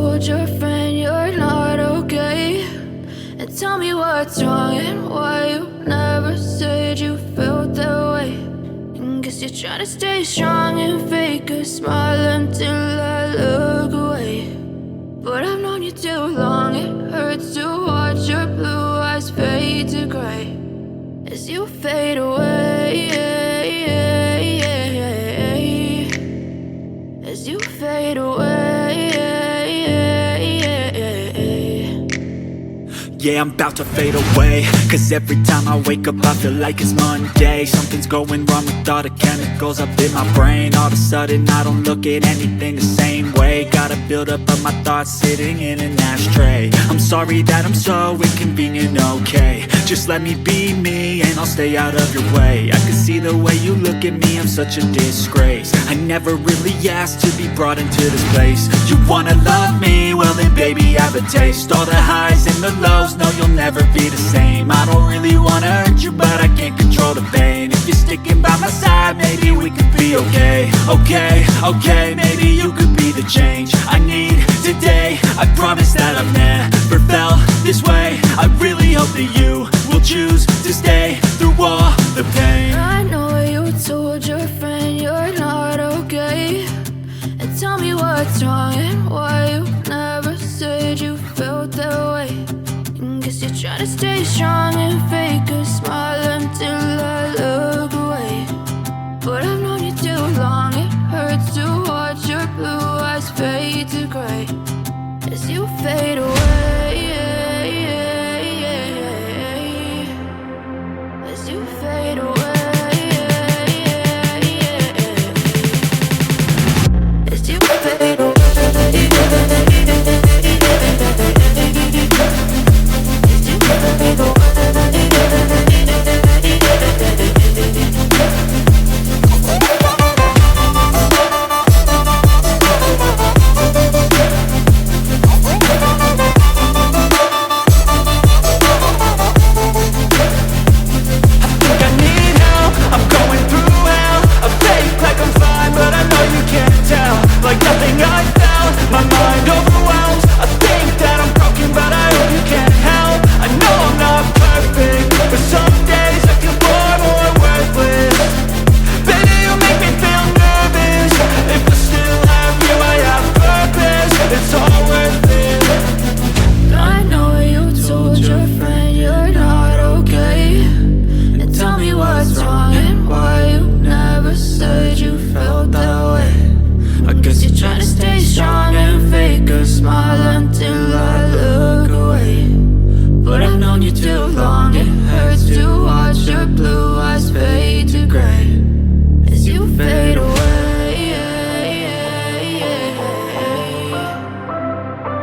told your friend you're not okay? And tell me what's wrong and why you never said you felt that way. And guess you're trying to stay strong and fake a smile until I look away. But I've known you too long, it hurts to watch your blue eyes fade to gray as you fade away, as you fade away. Yeah, I'm about to fade away, cause every time I wake up I feel like it's Monday. Something's going wrong with all the chemicals up in my brain. All of a sudden I don't look at anything the same way. Got a buildup of my thoughts sitting in an ashtray. I'm sorry that I'm so inconvenient, okay? Just let me be me and I'll stay out of your way. I can see the way you look at me, I'm such a disgrace. I never really asked to be brought into this place. You wanna love me? Well then baby have a taste. All the highs and the lows, no you'll never be the same. I don't really wanna hurt you but I can't control the pain. If you're sticking by my side maybe we could be okay. Okay, maybe you could be the change I need today. I promise that I've never felt this way. I really hope that you will choose to stay through all the pain. I know you told your friend you're not okay. And tell me what's wrong and why you never said you felt that way. And guess you're trying to stay strong and fake a smile until I look away. But I've known you too long, it hurts to watch your blue eyes fade to gray as you fade away, as you fade away, as you fade away.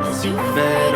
As you fade